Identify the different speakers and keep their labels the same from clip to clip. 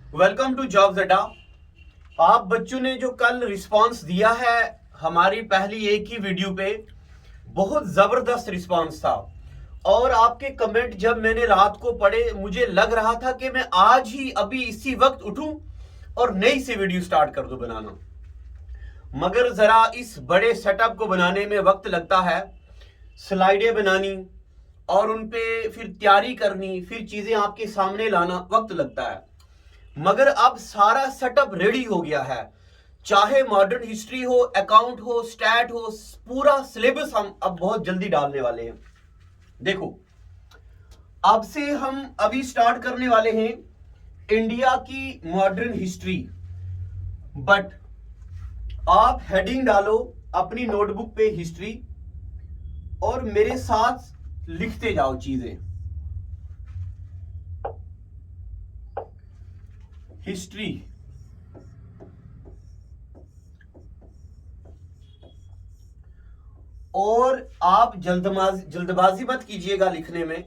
Speaker 1: Welcome to jobs अड्डा। आप बच्चों ने जो कल रिस्पांस दिया है हमारी पहली एक ही वीडियो पे, बहुत जबरदस्त रिस्पांस था। और आपके कमेंट जब मैंने रात को पढ़े, मुझे लग रहा था कि मैं आज ही अभी इसी वक्त उठूं और नई सी वीडियो स्टार्ट कर दूं बनाना। मगर जरा इस बड़े सेटअप को बनाने में वक्त लगता है, स्लाइडें बनानी और उन पे फिर तैयारी करनी, फिर चीजें आपके सामने लाना वक्त लगता है। मगर अब सारा सेटअप रेडी हो गया है। चाहे मॉडर्न हिस्ट्री हो, अकाउंट हो, स्टैट हो, पूरा सिलेबस हम अब बहुत जल्दी डालने वाले हैं। देखो, अब से हम अभी स्टार्ट करने वाले हैं इंडिया की मॉडर्न हिस्ट्री। बट आप हेडिंग डालो अपनी नोटबुक पे हिस्ट्री और मेरे साथ लिखते जाओ चीजें। हिस्ट्री और आप जल्दबाजी मत कीजिएगा लिखने में।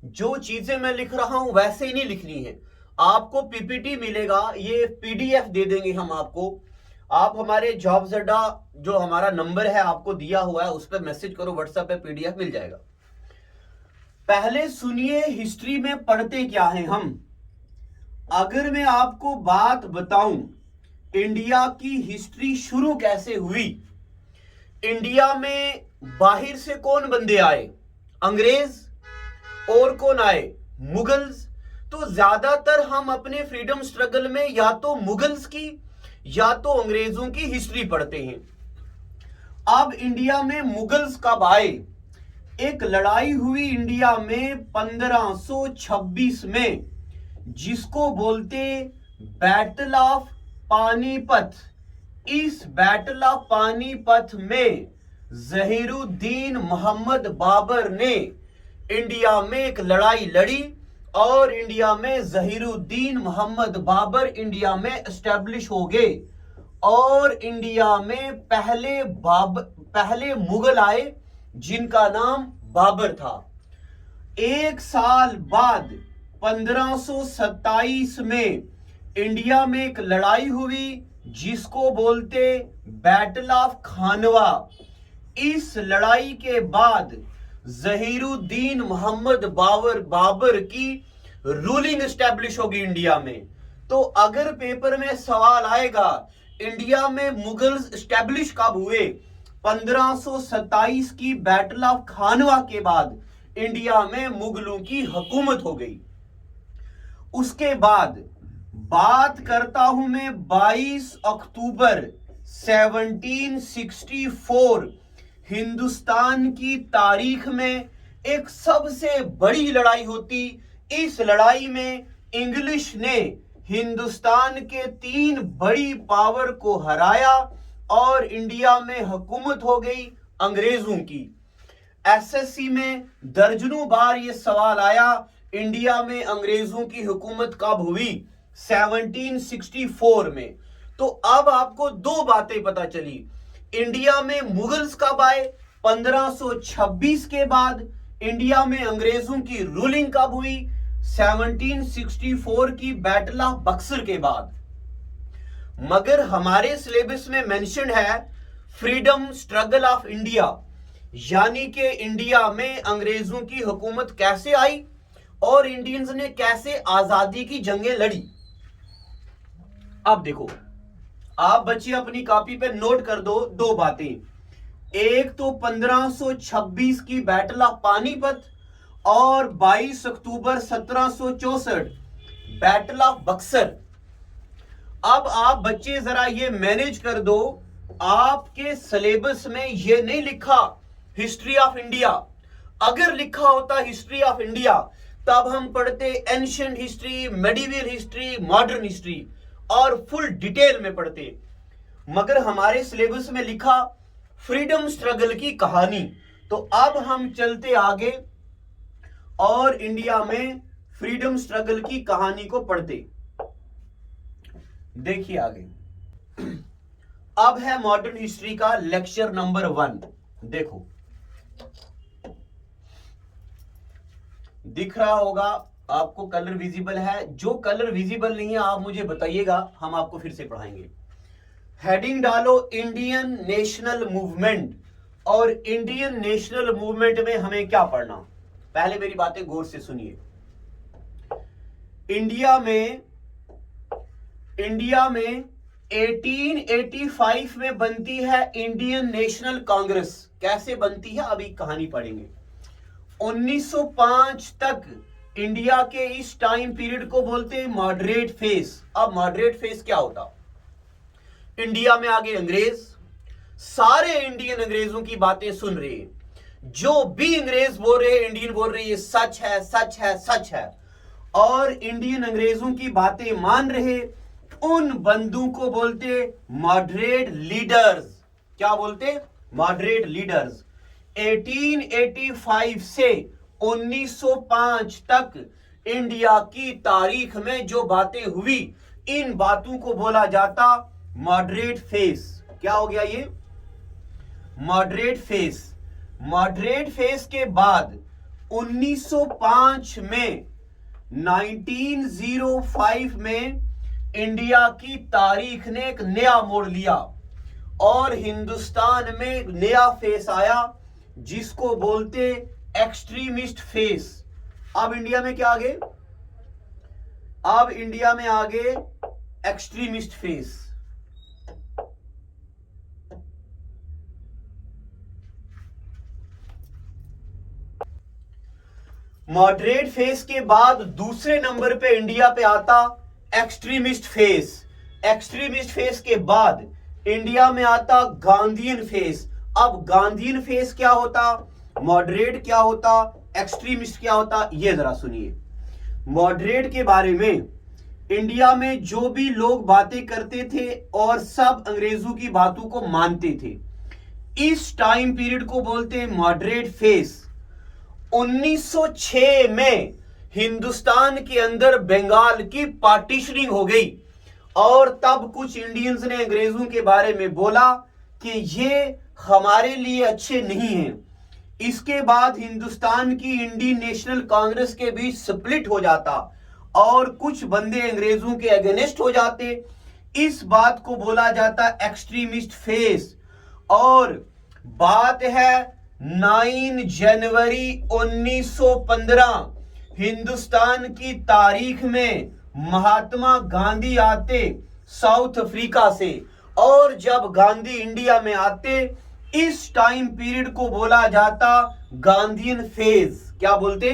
Speaker 1: जो चीजें मैं लिख रहा हूं वैसे ही नहीं लिखनी है। आपको पीपीटी मिलेगा, ये पीडीएफ दे देंगे हम आपको। आप हमारे जॉब्स अड्डा जो हमारा नंबर है आपको दिया हुआ है, उस पर मैसेज करो, व्हाट्सएप पे पीडीएफ मिल जाएगा। पहले सुनिए हिस्ट्री में पढ़ते क्या हैं हम। अगर मैं आपको बात बताऊं इंडिया की हिस्ट्री शुरू कैसे हुई, इंडिया में बाहर से कौन बंदे आए? अंग्रेज। और कौन आए? मुगल्स। तो ज्यादातर हम अपने फ्रीडम स्ट्रगल में या तो मुगल्स की या तो अंग्रेजों की हिस्ट्री पढ़ते हैं। अब इंडिया में मुगल्स कब आए? एक लड़ाई हुई इंडिया में 1526 में, जिसको बोलते बैटल ऑफ पानीपत। इस बैटल ऑफ पानीपत में जहीरुद्दीन मोहम्मद बाबर ने इंडिया में एक लड़ाई लड़ी और इंडिया में जहीरुद्दीन मोहम्मद बाबर इंडिया में एस्टेब्लिश हो गए। और इंडिया में पहले मुगल आए जिनका नाम बाबर था। एक साल बाद 1527 में इंडिया में एक लड़ाई हुई जिसको बोलते बैटल ऑफ खानवा। इस लड़ाई के बाद जहीरुद्दीन मोहम्मद बाबर की रूलिंग एस्टेब्लिश होगी इंडिया में। तो अगर पेपर में सवाल आएगा इंडिया में मुगल्स एस्टेब्लिश कब हुए, 1527 की बैटल ऑफ खानवा के बाद इंडिया में मुगलों की हुकूमत हो गई। उसके बाद बात करता हूं मैं 22 अक्टूबर 1764 हिंदुस्तान की तारीख में एक सबसे बड़ी लड़ाई होती। इस लड़ाई में इंग्लिश ने हिंदुस्तान के 3 बड़ी पावर को हराया और इंडिया में हुकूमत हो गई अंग्रेजों की। एसएससी में दर्जनों बार यह सवाल आया इंडिया में अंग्रेजों की हुकूमत कब हुई, 1764 में। तो अब आपको दो बातें पता चली, इंडिया में मुगल्स कब आए 1526 के बाद, इंडिया में अंग्रेजों की रूलिंग कब हुई 1764 की बैटल ऑफ बक्सर के बाद। मगर हमारे सिलेबस में मेंशन है फ्रीडम स्ट्रगल ऑफ इंडिया, यानी कि इंडिया में अंग्रेजों की हुकूमत कैसे आई और इंडियंस ने कैसे आजादी की जंगें लड़ी। अब देखो, आप बच्चे अपनी कॉपी पे नोट कर दो दो बातें। एक तो 1526 की बैटल ऑफ पानीपत और 22 अक्टूबर 1764 बैटल ऑफ बक्सर। अब आप बच्चे जरा ये मैनेज कर दो, आपके सिलेबस में ये नहीं लिखा हिस्ट्री ऑफ इंडिया। अगर लिखा होता हिस्ट्री ऑफ इंडिया तब हम पढ़ते ancient history, medieval history, modern history और फुल डिटेल में पढ़ते। मगर हमारे सिलेबस में लिखा फ्रीडम स्ट्रगल की कहानी। तो अब हम चलते आगे और इंडिया में फ्रीडम स्ट्रगल की कहानी को पढ़ते। देखिए आगे, अब है मॉडर्न हिस्ट्री का लेक्चर नंबर 1। देखो, दिख रहा होगा आपको कलर विजिबल है? जो कलर विजिबल नहीं है आप मुझे बताइएगा, हम आपको फिर से पढ़ाएंगे। हेडिंग डालो इंडियन नेशनल मूवमेंट। और इंडियन नेशनल मूवमेंट में हमें क्या पढ़ना? पहले मेरी बातें गौर से सुनिए। इंडिया में 1885 में बनती है इंडियन नेशनल कांग्रेस। कैसे बनती है अभी कहानी पढ़ेंगे। 1905 तक इंडिया के इस टाइम पीरियड को बोलते हैं मॉडरेट फेज। अब मॉडरेट फेज क्या होता? इंडिया में आगे अंग्रेज, सारे इंडियन अंग्रेजों की बातें सुन रहे हैं, जो भी अंग्रेज बोल रहे हैं इंडियन बोल रहे हैं ये सच है सच है सच है, और इंडियन अंग्रेजों की बातें मान रहे। उन बंदों को बोलते मॉडरेट लीडर्स। क्या बोलते? Moderate leaders. 1885 से 1905 तक इंडिया की तारीख में जो बातें हुई, इन बातों को बोला जाता मॉडरेट फेज। क्या हो गया ये? Moderate phase. मॉडरेट फेज के बाद 1905 में 1905 में इंडिया की तारीख ने एक नया मोड़ लिया और हिंदुस्तान में एक नया फेस आया जिसको बोलते एक्सट्रीमिस्ट फेस। अब इंडिया में क्या आगे? अब इंडिया में आगे एक्सट्रीमिस्ट फेस। मॉडरेट फेस के बाद दूसरे नंबर पे इंडिया पे आता एक्सट्रीमिस्ट फेस। एक्सट्रीमिस्ट फेस के बाद इंडिया में आता गांधीयन फेस। अब गांधीयन फेस क्या होता, मॉडरेट क्या होता, एक्सट्रीमिस्ट क्या होता, ये जरा सुनिए। मॉडरेट के बारे में इंडिया में जो भी लोग बातें करते थे और सब अंग्रेजों की बातों को मानते थे, इस टाइम पीरियड को बोलते हैं मॉडरेट फेस। 1906 में हिंदुस्तान के अंदर बंगाल की पार्टीशनिंग हो गई और तब कुछ इंडियंस ने अंग्रेजों के बारे में बोला कि ये हमारे लिए अच्छे नहीं हैं। इसके बाद हिंदुस्तान की इंडियन नेशनल कांग्रेस के बीच स्प्लिट हो जाता और कुछ बंदे अंग्रेजों के अगेंस्ट हो जाते। इस बात को बोला जाता एक्सट्रीमिस्ट फेस। और बात है 9 जनवरी 1915 हिंदुस्तान की तारीख में महात्मा गांधी आते साउथ अफ्रीका से, और जब गांधी इंडिया में आते इस टाइम पीरियड को बोला जाता गांधीयन फेज। क्या बोलते?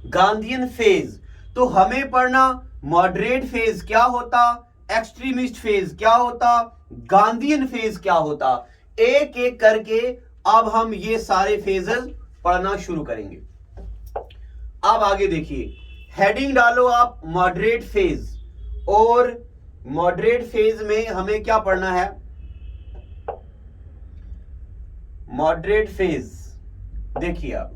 Speaker 1: Gandhian phase. तो हमें पढ़ना मॉडरेट फेज क्या होता, एक्सट्रीमिस्ट फेज क्या होता, गांधीयन फेज क्या होता। एक एक करके अब हम ये सारे फेजेस पढ़ना शुरू करेंगे। अब आगे देखिए, हेडिंग डालो आप मॉडरेट फेज। और मॉडरेट फेज में हमें क्या पढ़ना है? मॉडरेट फेज देखिए, आप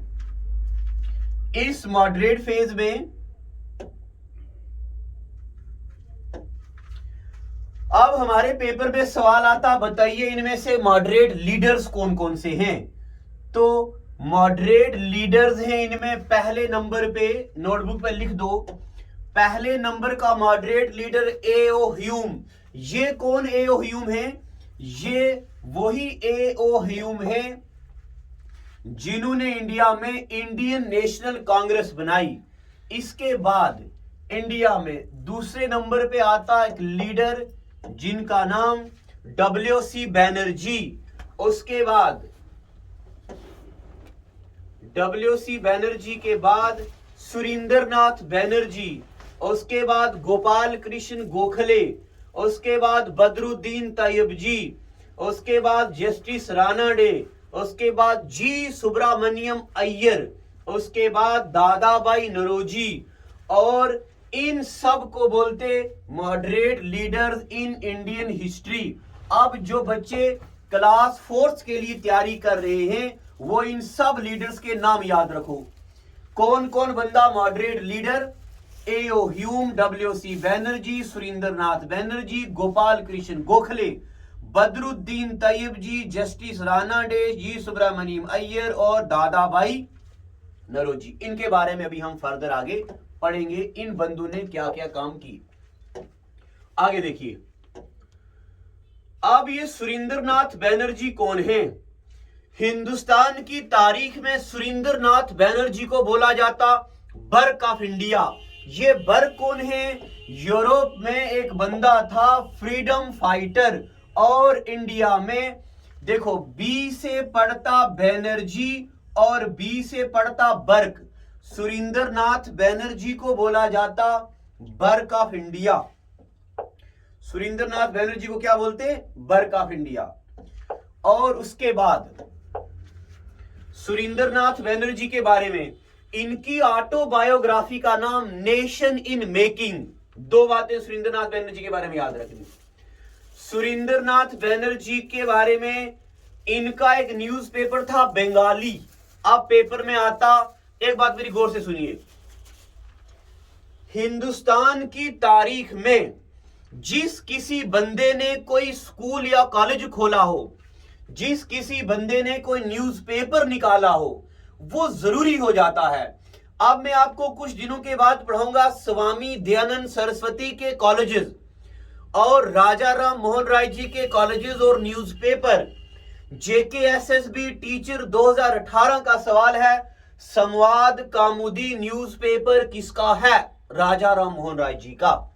Speaker 1: इस मॉडरेट फेज में अब हमारे पेपर पे सवाल आता, बताइए इनमें से मॉडरेट लीडर्स कौन कौन से हैं। तो मॉडरेट लीडर्स हैं इनमें, पहले नंबर पे नोटबुक पे लिख दो, पहले नंबर का मॉडरेट लीडर ए.ओ. ह्यूम। ये कौन ए.ओ. ह्यूम है? ये वही ए.ओ. ह्यूम है जिन्होंने इंडिया में इंडियन नेशनल कांग्रेस बनाई। इसके बाद इंडिया में दूसरे नंबर पे आता एक लीडर जिनका नाम डब्ल्यू.सी. बैनर्जी। उसके बाद डब्ल्यू.सी. बैनर्जी के बाद सुरेंद्रनाथ बैनर्जी, उसके बाद गोपाल कृष्ण गोखले, उसके बाद बदरुद्दीन तैयबजी, उसके बाद जस्टिस राणा डे, उसके बाद जी सुब्रमण्यम अय्यर, उसके बाद दादाभाई नौरोजी। और इन सब को बोलते moderate leaders in Indian history. अब जो बच्चे क्लास 4 के लिए तैयारी कर रहे हैं वो इन सब लीडर्स के नाम याद रखो। कौन कौन बंदा moderate leader? A O. Hume, W C. Banerjee, Surendranath Banerjee, Gopal Krishna Gokhale, Badruddin Tyabji, justice Ranade, G Subramaniam Iyer और दादाभाई नरोजी, इनके बारे में अभी हम फर्दर आगे पढ़ेंगे, इन बंधु ने क्या क्या काम की। आगे देखिए, अब ये सुरेंद्रनाथ बैनर्जी कौन है? हिंदुस्तान की तारीख में सुरेंद्रनाथ बैनर्जी को बोला जाता बर्क ऑफ इंडिया। ये बर्क कौन है? यूरोप में एक बंदा था, फ्रीडम फाइटर, और इंडिया में देखो बी से पढ़ता बैनर्जी और बी से पढ़ता बर्क। सुरेंद्रनाथ बैनर्जी को बोला जाता Burke of India. Surendranath Banerjee को क्या बोलते हैं? Burke of India. और उसके बाद सुरेंद्रनाथ बैनर्जी के बारे में इनकी ऑटोबायोग्राफी का नाम नेशन इन मेकिंग। दो बातें सुरेंद्रनाथ बैनर्जी के बारे में याद रखनी। सुरेंद्रनाथ बैनर्जी के बारे में इनका एक न्यूज़पेपर था बंगाली, अब पेपर में आता। एक बात मेरी गौर से सुनिए, हिंदुस्तान की तारीख में जिस किसी बंदे ने कोई स्कूल या कॉलेज खोला हो, जिस किसी बंदे ने कोई न्यूज़पेपर निकाला हो, वो जरूरी हो जाता है। अब मैं आपको कुछ दिनों के बाद पढ़ाऊंगा स्वामी दयानंद सरस्वती के कॉलेजेस और राजा राम मोहन राय जी के कॉलेजेस और न्यूज़पेपर। जेकेएसएसबी टीचर 2018 का सवाल है, संवाद कौमुदी न्यूज़पेपर किसका है? राजा राम मोहन राय जी का।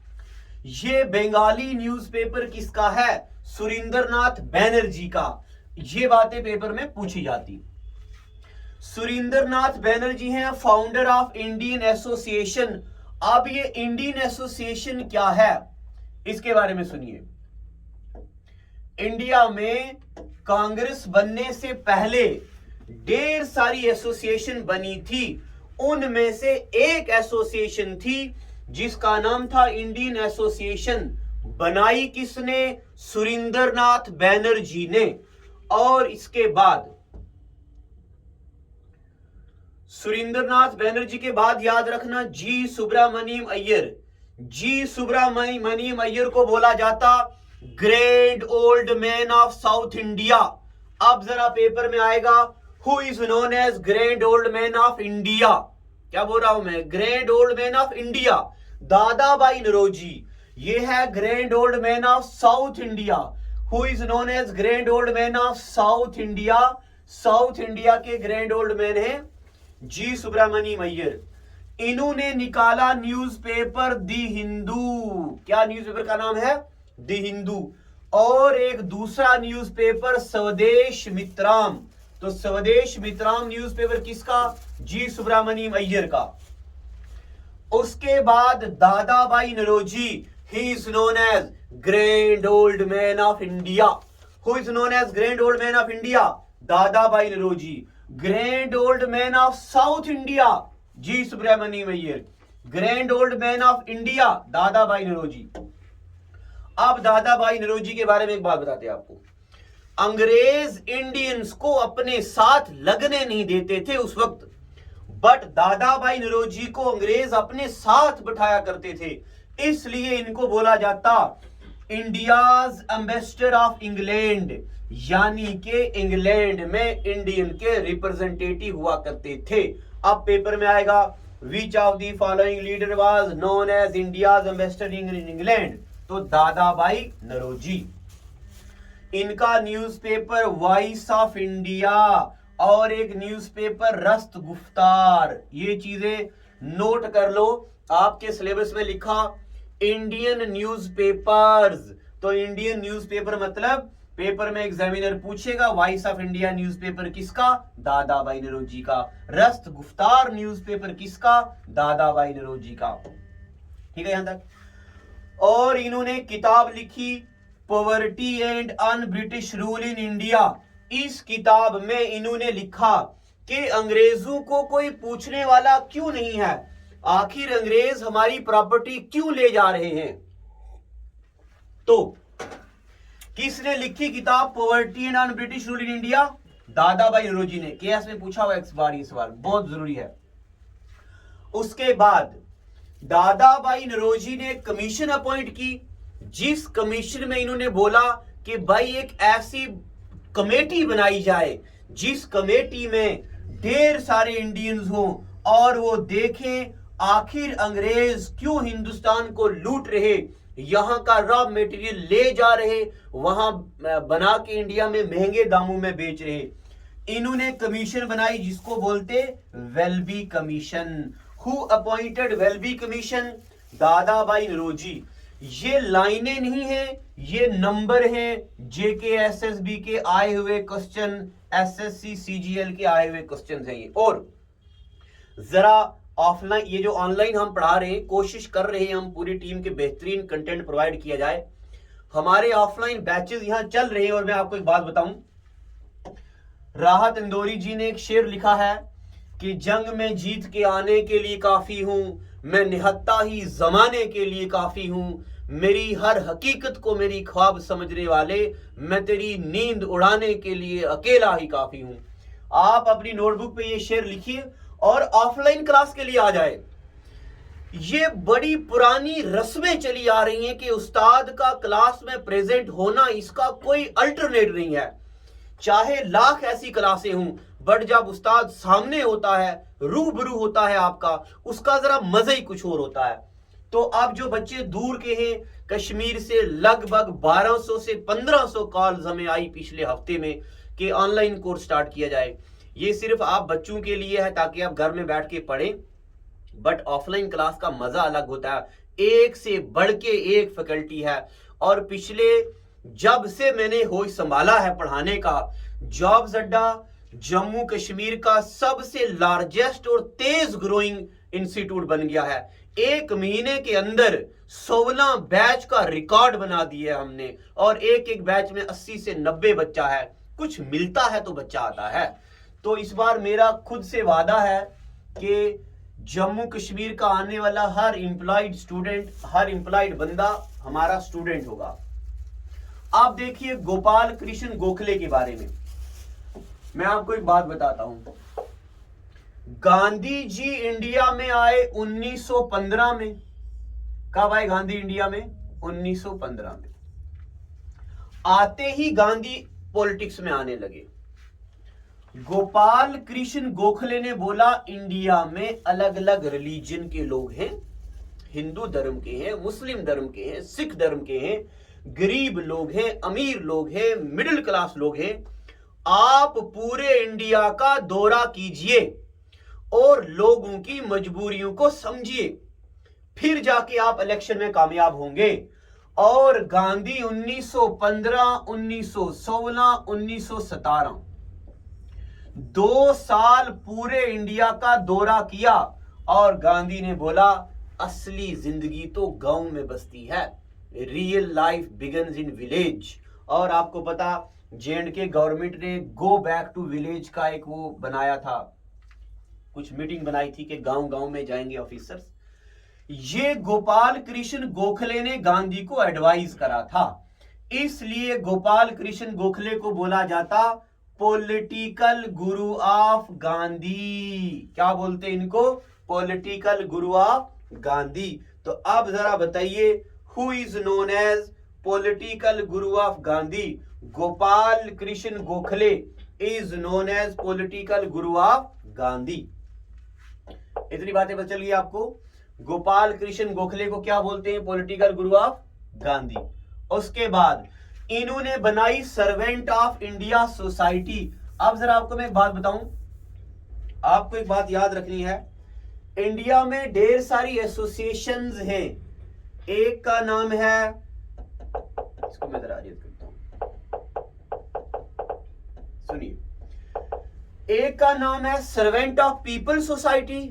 Speaker 1: ये बंगाली न्यूज़पेपर किसका है? सुरेंद्रनाथ बैनर्जी का। ये बातें पेपर में पूछी जाती। सुरेंद्रनाथ बैनर्जी हैं फाउंडर ऑफ इंडियन एसोसिएशन। अब ये इंडियन एसोसिएशन क्या है, इसके बारे में सुनिए। इंडिया में कांग्रेस बनने से पहले ढेर सारी एसोसिएशन बनी थी, उनमें से एक एसोसिएशन थी जिसका नाम था इंडियन एसोसिएशन। बनाई किसने? सुरेंद्रनाथ बैनर्जी ने। और इसके बाद सुरेंद्रनाथ बैनर्जी के बाद याद रखना जी सुब्रमण्यम अय्यर। जी सुब्रमण्यम अय्यर को बोला जाता grand old man of South India. अब जरा पेपर में आएगा, who is known as grand old man of India. क्या बोल रहा हूं मैं? Grand old man of India Dadabhai Naoroji. ये है grand old man of South India. Who is known as grand old man of South India? South India के grand old man है G Subramaniam Iyer. इन्होंने निकाला न्यूज़पेपर दी हिंदू। क्या न्यूज़पेपर का नाम है? दी हिंदू। और एक दूसरा न्यूज़पेपर स्वदेश मित्राम। तो स्वदेश मित्राम न्यूज़पेपर किसका? जी सुब्रमण्यम अय्यर का। उसके बाद Dadabhai Naoroji, he is known as grand old man of India. Who is known as grand old man of India? Dadabhai Naoroji. Grand old man of South India G Subramaniam Iyer. Grand old man of India Dadabhai Naoroji. अब दादा भाई नरोजी के बारे में एक बात बताते हैं आपको। अंग्रेज इंडियंस को अपने साथ लगने नहीं देते थे उस वक्त, बट दादा भाई नरोजी को अंग्रेज अपने साथ बिठाया करते थे, इसलिए इनको बोला जाता इंडियाज एम्बेसडर ऑफ इंग्लैंड। यानी कि इंग्लैंड में इंडियन के रिप्रेजेंटेटिव हुआ करते थे। अब पेपर में आएगा, which of the following leader was known as India's ambassador in England? तो दादा भाई नरोजी। इनका न्यूज़पेपर वॉइस ऑफ इंडिया और एक न्यूज़पेपर रस्त गुफ्तार। ये चीजें नोट कर लो, आपके सिलेबस में लिखा इंडियन न्यूज़पेपर्स। तो इंडियन न्यूज़पेपर मतलब पेपर में एग्जामिनर पूछेगा वॉइस ऑफ इंडिया न्यूज़पेपर किसका? दादा भाई नरोजी का। रस्त गुफ्तार न्यूज़पेपर किसका? दादा भाई नरोजी का। ठीक है यहां तक। और इन्होंने किताब लिखी poverty and un British rule in India. इस किताब में इन्होंने लिखा कि अंग्रेजों को कोई पूछने वाला क्यों नहीं है, आखिर अंग्रेज हमारी प्रॉपर्टी क्यों ले जा रहे हैं। तो किसने लिखी किताब poverty and un British rule in India? Dadabhai Naoroji ने। केएस में पूछा हुआ इस बार, ये सवाल बहुत जरूरी है। उसके बाद दादा भाई नरोजी ने कमीशन अपॉइंट की, जिस कमीशन में इन्होंने बोला कि भाई एक ऐसी कमेटी बनाई जाए जिस कमेटी में ढेर सारे इंडियंस हों और वो देखें आखिर अंग्रेज क्यों हिंदुस्तान को लूट रहे, यहां का रॉ मटेरियल ले जा रहे, वहां बना के इंडिया में महंगे दामों में बेच रहे। इन्होंने कमीशन बनाई जिसको बोलते Welby commission. Who appointed Welby commission? दादा भाई नौरोजी। ये लाइनें नहीं है, ये नंबर हैं JKSSB के आए हुए क्वेश्चन, SSC CGL के आए हुए क्वेश्चन हैं ये। और जरा ऑफलाइन, ये जो ऑनलाइन हम पढ़ा रहे हैं, कोशिश कर रहे हैं हम पूरी टीम के बेहतरीन कंटेंट प्रोवाइड किया जाए। हमारे ऑफलाइन बैचेस यहां चल रहे हैं। और मैं आपको एक बात बताऊं, राहत इंदौरी जी ने एक शेर लिखा है कि जंग में जीत के आने के लिए काफी हूं, मैं निहत्ता ही जमाने के लिए काफी हूं, मेरी हर हकीकत को मेरी ख्वाब समझने वाले, मैं तेरी नींद उड़ाने के लिए अकेला ही काफी हूं। आप अपनी नोटबुक पे ये शेर लिखिए और ऑफलाइन क्लास के लिए आ जाए। ये बड़ी पुरानी रस्में चली आ रही हैं कि उस्ताद का क्लास में प्रेजेंट होना, इसका कोई अल्टरनेट नहीं है। चाहे लाख ऐसी क्लासें हों, बट जब उस्ताद सामने होता है, रूबरू होता है आपका, उसका जरा मजा ही कुछ और होता है। तो अब जो बच्चे दूर के हैं, कश्मीर से लगभग 1200 से 1500 कॉल्स हमें आई पिछले हफ्ते में कि ऑनलाइन कोर्स स्टार्ट किया जाए। ये सिर्फ आप बच्चों के लिए है ताकि आप घर में बैठ के पढ़ें, बट ऑफलाइन क्लास का मजा अलग होता है। एक से बढ़ के एक फैकल्टी है। और पिछले जब से मैंने होश संभाला है पढ़ाने का, जॉब्स अड्डा जम्मू कश्मीर का सबसे लार्जेस्ट और तेज ग्रोइंग इंस्टीट्यूट बन गया है। एक महीने के अंदर 16 बैच का रिकॉर्ड बना दिया हमने, और एक एक बैच में 80 से 90 बच्चा है। कुछ मिलता है तो बच्चा आता है। तो इस बार मेरा खुद से वादा है कि जम्मू कश्मीर का आने वाला हर एम्प्लॉयड स्टूडेंट, हर एम्प्लॉयड बंदा हमारा स्टूडेंट होगा। आप देखिए गोपाल कृष्ण गोखले के बारे में मैं आपको एक बात बताता हूं। गांधी जी इंडिया में आए 1915 में। कब आए गांधी इंडिया में? 1915 में। आते ही गांधी पॉलिटिक्स में आने लगे। गोपाल कृष्ण गोखले ने बोला इंडिया में अलग अलग रिलीजन के लोग हैं, हिंदू धर्म के हैं, मुस्लिम धर्म के हैं, सिख धर्म के हैं, गरीब लोग हैं, अमीर लोग हैं, मिडिल क्लास लोग हैं। आप पूरे इंडिया का दौरा कीजिए और लोगों की मजबूरियों को समझिए, फिर जाके आप इलेक्शन में कामयाब होंगे। और गांधी 1915, 1916, 1917 2 साल पूरे इंडिया का दौरा किया और गांधी ने बोला असली जिंदगी तो गांव में बसती है, real life begins in village. और आपको पता J&K गवर्नमेंट ने गो बैक टू विलेज का एक वो बनाया था, कुछ मीटिंग बनाई थी कि गांव गांव में जाएंगे ऑफिसर्स। ये गोपाल कृष्ण गोखले ने गांधी को एडवाइस करा था, इसलिए गोपाल कृष्ण गोखले को बोला जाता पॉलिटिकल गुरु ऑफ गांधी। क्या बोलते इनको? Political guru of Gandhi. तो अब जरा बताइए, who is known as political guru of Gandhi? Gopal Krishna Gokhale is known as political guru of Gandhi. इतनी बातें पता चल गई आपको। गोपाल कृष्ण गोखले को क्या बोलते हैं? Political guru of Gandhi. उसके बाद इन्होंने बनाई सर्वेंट ऑफ इंडिया सोसाइटी। अब जरा आपको मैं एक बात बताऊं, आपको एक बात याद रखनी है, इंडिया में ढेर सारी एसोसिएशंस हैं। एक का नाम है, इसको मैं जरा याद करता हूं, सुनिए। एक का नाम है सर्वेंट ऑफ पीपल सोसाइटी,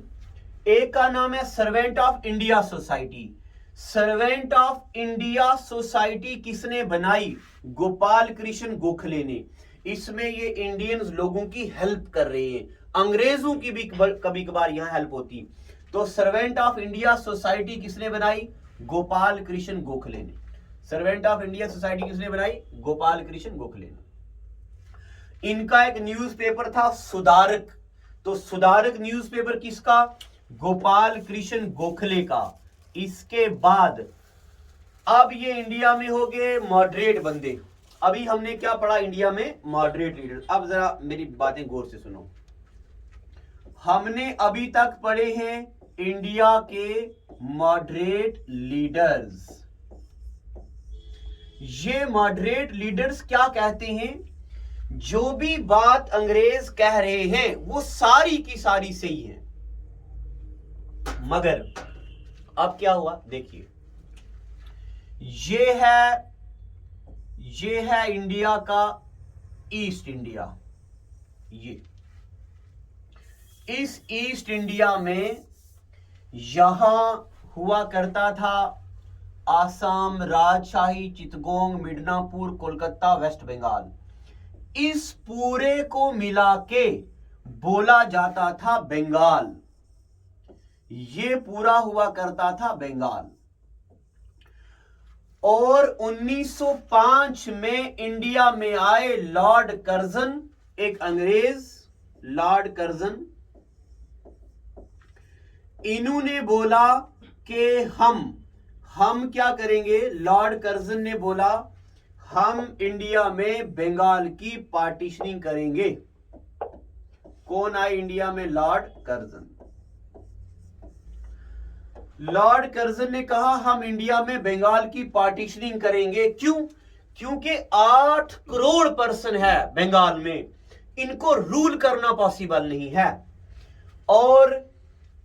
Speaker 1: एक का नाम है servant of India society. Servant of India society किसने बनाई? गोपाल कृष्ण गोखले ने। इसमें ये इंडियंस लोगों की हेल्प कर रहे हैं, अंग्रेजों की भी कभी कभार यहां हेल्प होती। तो सर्वेंट ऑफ इंडिया सोसाइटी किसने बनाई? गोपाल कृष्ण गोखले ने। सर्वेंट ऑफ इंडिया सोसाइटी किसने बनाई? गोपाल कृष्ण गोखले ने। इनका एक न्यूज़पेपर था सुधारक। तो सुधारक न्यूज़पेपर किसका? गोपाल कृष्ण गोखले का। इसके बाद अब ये इंडिया में हो गए मॉडरेट बंदे। अभी हमने क्या पढ़ा इंडिया में? Moderate leader. अब जरा मेरी बातें गौर से सुनो। हमने अभी तक पढ़े हैं इंडिया के मॉडरेट लीडर्स। ये मॉडरेट लीडर्स क्या कहते हैं? जो भी बात अंग्रेज कह रहे हैं वो सारी की सारी सही है। मगर अब क्या हुआ देखिए, ये है इंडिया का ईस्ट इंडिया। ये इस ईस्ट इंडिया में यहां हुआ करता था आसाम, राजशाही, चितगोंग, मिदनापुर, कोलकाता, वेस्ट बंगाल। इस पूरे को मिला के बोला जाता था बंगाल। ये पूरा हुआ करता था बंगाल। और 1905 में इंडिया में आए लॉर्ड कर्जन, एक अंग्रेज, लॉर्ड कर्जन। इन्होंने बोला कि हम क्या करेंगे? लॉर्ड कर्जन ने बोला हम इंडिया में बंगाल की पार्टीशनिंग करेंगे। कौन आए इंडिया में? Lord Curzon. लॉर्ड कर्जन ने कहा हम इंडिया में बंगाल की पार्टीशनिंग करेंगे। क्यों? क्योंकि 8 करोड़ पर्सन है बंगाल में, इनको रूल करना पॉसिबल नहीं है। और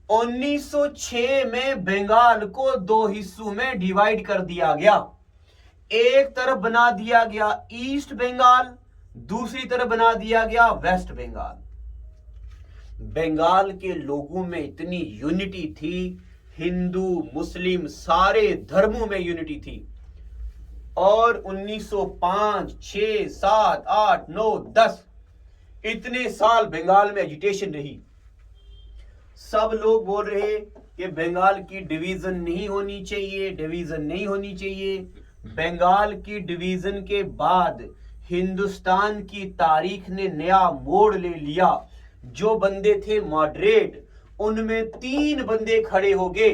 Speaker 1: 1906 में बंगाल को 2 हिस्सों में डिवाइड कर दिया गया। एक तरफ बना दिया गया ईस्ट बंगाल, दूसरी तरफ बना दिया गया वेस्ट बंगाल। बंगाल के लोगों में इतनी यूनिटी थी, हिंदू मुस्लिम सारे धर्मों में यूनिटी थी। और 1905, 6, 7, 8, 9, 10 इतने साल बंगाल में एजिटेशन रही। सब लोग बोल रहे कि बंगाल की डिवीजन नहीं होनी चाहिए, डिवीजन नहीं होनी चाहिए। बंगाल की डिवीजन के बाद हिंदुस्तान की तारीख ने नया मोड़ ले लिया। जो बंदे थे मॉडरेट, उनमें 3 बंदे खड़े हो गए।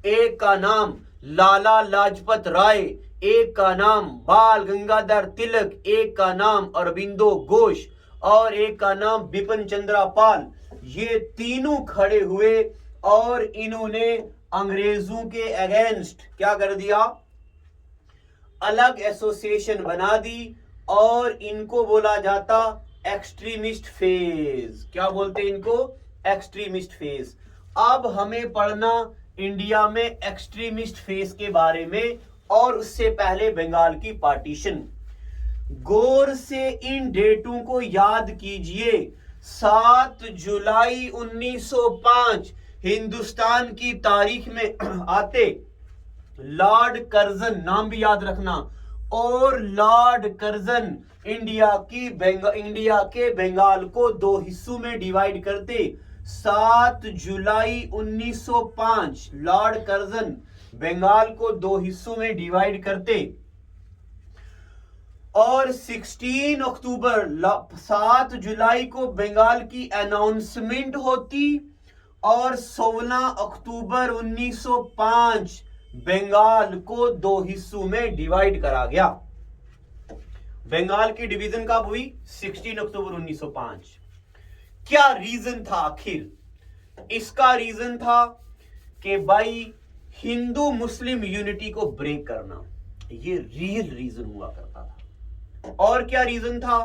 Speaker 1: एक का नाम लाला लाजपत राय, एक का नाम बाल गंगाधर तिलक, एक का नाम अरबिंदो घोष और एक का नाम बिपिन चंद्र पाल। ये तीनों खड़े हुए और इन्होंने अंग्रेजों के अगेंस्ट क्या कर दिया? अलग एसोसिएशन बना दी और इनको बोला जाता एक्सट्रीमिस्ट फेज। क्या बोलते हैं इनको? Extremist phase. अब हमें पढ़ना इंडिया में एक्सट्रीमिस्ट फेज के बारे में और उससे पहले बंगाल की पार्टीशन। गौर से इन डेटों को याद कीजिए। 7 जुलाई 1905 हिंदुस्तान की तारीख में आते लॉर्ड कर्जन, नाम भी याद रखना, और लॉर्ड कर्जन इंडिया के बंगाल को 2 हिस्सों में डिवाइड करते। 7 जुलाई 1905 लॉर्ड कर्जन बंगाल को 2 हिस्सों में डिवाइड करते और 16 अक्टूबर 7 जुलाई को बंगाल की अनाउंसमेंट होती और 16 अक्टूबर 1905 बंगाल को 2 हिस्सों में डिवाइड करा गया। बंगाल की डिवीजन कब हुई? 16 अक्टूबर 1905। क्या रीजन था आखिर? इसका रीजन था कि भाई हिंदू मुस्लिम यूनिटी को ब्रेक करना। ये रियल रीजन हुआ करता था। और क्या रीजन था?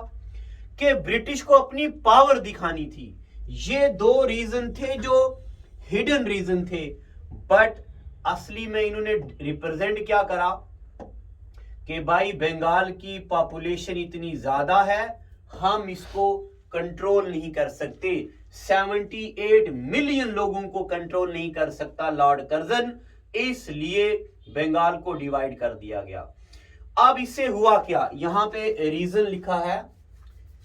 Speaker 1: कि ब्रिटिश को अपनी पावर दिखानी थी। ये 2 रीजन थे जो हिडन रीजन थे, बट असली में इन्होंने रिप्रेजेंट क्या करा कि भाई बंगाल की पॉपुलेशन इतनी ज्यादा है, हम इसको कंट्रोल नहीं कर सकते। 78 मिलियन लोगों को कंट्रोल नहीं कर सकता लॉर्ड कर्जन, इसलिए बंगाल को डिवाइड कर दिया गया। अब इससे हुआ क्या? यहां पे रीजन लिखा है,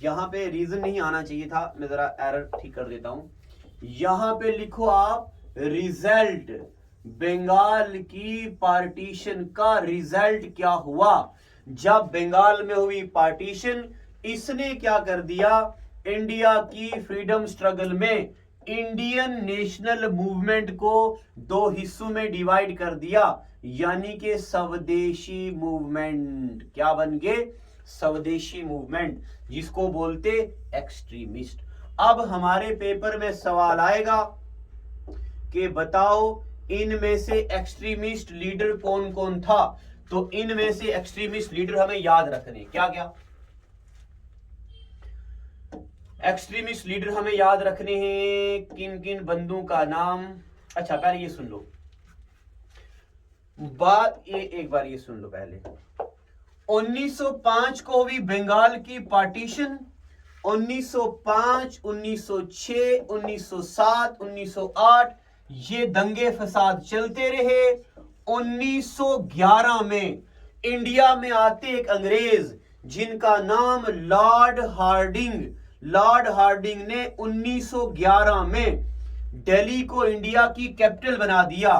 Speaker 1: यहां पे रीजन नहीं आना चाहिए था, मैं जरा एरर ठीक कर देता हूं। यहां पे लिखो आप रिजल्ट, बंगाल की पार्टीशन का रिजल्ट क्या हुआ। जब बंगाल में हुई पार्टीशन, इसने क्या कर दिया? इंडिया की फ्रीडम स्ट्रगल में इंडियन नेशनल मूवमेंट को 2 हिस्सों में डिवाइड कर दिया, यानी कि स्वदेशी मूवमेंट। क्या बन गए? स्वदेशी मूवमेंट, जिसको बोलते एक्सट्रीमिस्ट। अब हमारे पेपर में सवाल आएगा कि बताओ इनमें से एक्सट्रीमिस्ट लीडर कौन कौन था। तो इनमें से एक्सट्रीमिस्ट लीडर हमें याद रखने, क्या क्या एक्सट्रीमिस्ट लीडर हमें याद रखने हैं, किन किन बंदों का नाम। अच्छा पहले ये सुन लो बात, ये एक बार ये सुन लो पहले। 1905 को हुई बंगाल की पार्टीशन। 1905, 1906, 1907, 1908 ये दंगे फसाद चलते रहे। 1911 में इंडिया में आते एक अंग्रेज जिनका नाम लॉर्ड हार्डिंग ने 1911 में दिल्ली को इंडिया की कैपिटल बना दिया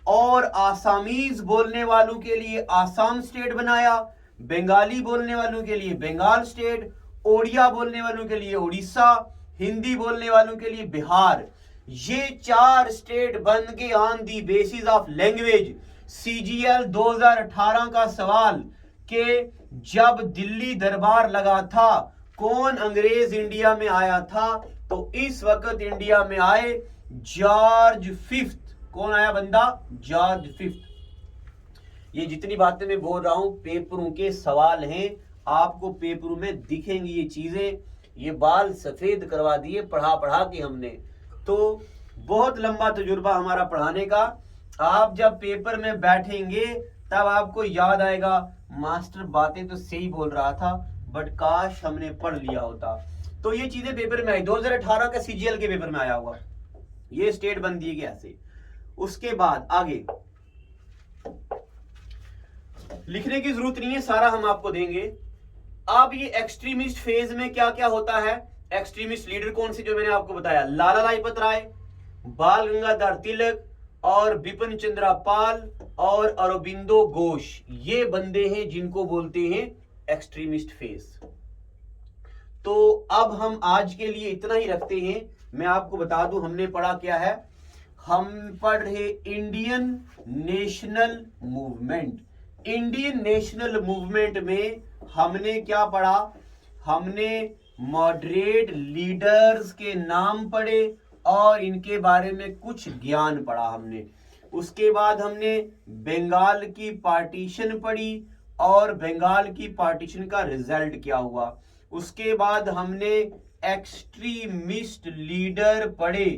Speaker 1: और आसामीज बोलने वालों के लिए आसाम स्टेट बनाया, बंगाली बोलने वालों के लिए बंगाल स्टेट, ओडिया बोलने वालों के लिए उड़ीसा, हिंदी बोलने वालों के लिए बिहार। ये 4 स्टेट बन के on the basis of language. CGL 2018 का सवाल कि जब दिल्ली दरबार लगा था कौन अंग्रेज इंडिया में आया था, तो इस वक्त इंडिया में आए जॉर्ज फिफ्थ। कौन आया बंदा? George fifth. ये जितनी बातें मैं बोल रहा हूं पेपरों के सवाल हैं, आपको पेपरों में दिखेंगी ये चीजें। ये बाल सफेद करवा दिए पढ़ा के हमने, तो बहुत लंबा तजुर्बा हमारा पढ़ाने का। आप जब पेपर में बैठेंगे तब आपको याद आएगा मास्टर बातें तो सही बोल रहा था, बट काश हमने पढ़ लिया होता। तो ये चीजें पेपर में आई। 2018 का CGL के पेपर में आया हुआ, ये स्टेट बन दिए गए ऐसे। उसके बाद आगे लिखने की जरूरत नहीं है, सारा हम आपको देंगे। अब ये एक्सट्रीमिस्ट फेज में क्या क्या होता है, एक्सट्रीमिस्ट लीडर कौन से जो मैंने आपको बताया, लाला लाजपत राय, बाल गंगाधर तिलक और बिपिन चंद्र पाल और अरबिंदो घोष, ये बंदे हैं जिनको बोलते हैं एक्सट्रीमिस्ट फेज। तो अब हम आज के लिए इतना ही रखते हैं। मैं आपको बता दूं हमने पढ़ा क्या है। हम पढ़ रहे Indian national movement. Indian national movement में हमने क्या पढ़ा, हमने मॉडरेट लीडर्स के नाम पढ़े और इनके बारे में कुछ ज्ञान पढ़ा हमने। उसके बाद हमने बंगाल की पार्टीशन पढ़ी और बंगाल की पार्टीशन का रिजल्ट क्या हुआ। उसके बाद हमने एक्सट्रीमिस्ट लीडर पढ़े।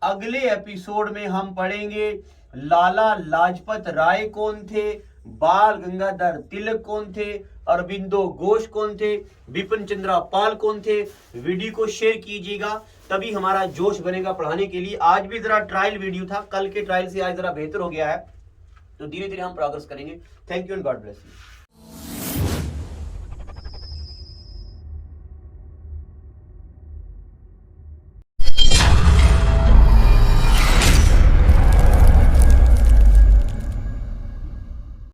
Speaker 1: अगले एपिसोड में हम पढ़ेंगे लाला लाजपत राय कौन थे, बाल गंगाधर तिलक कौन थे, अरबिंदो घोष कौन थे, बिपिन चंद्र पाल कौन थे। वीडियो को शेयर कीजिएगा, तभी हमारा जोश बनेगा पढ़ाने के लिए। आज भी जरा ट्रायल वीडियो था, कल के ट्रायल से आज जरा बेहतर हो गया है, तो धीरे धीरे हम प्रोग्रेस करेंगे। Thank you and God bless you.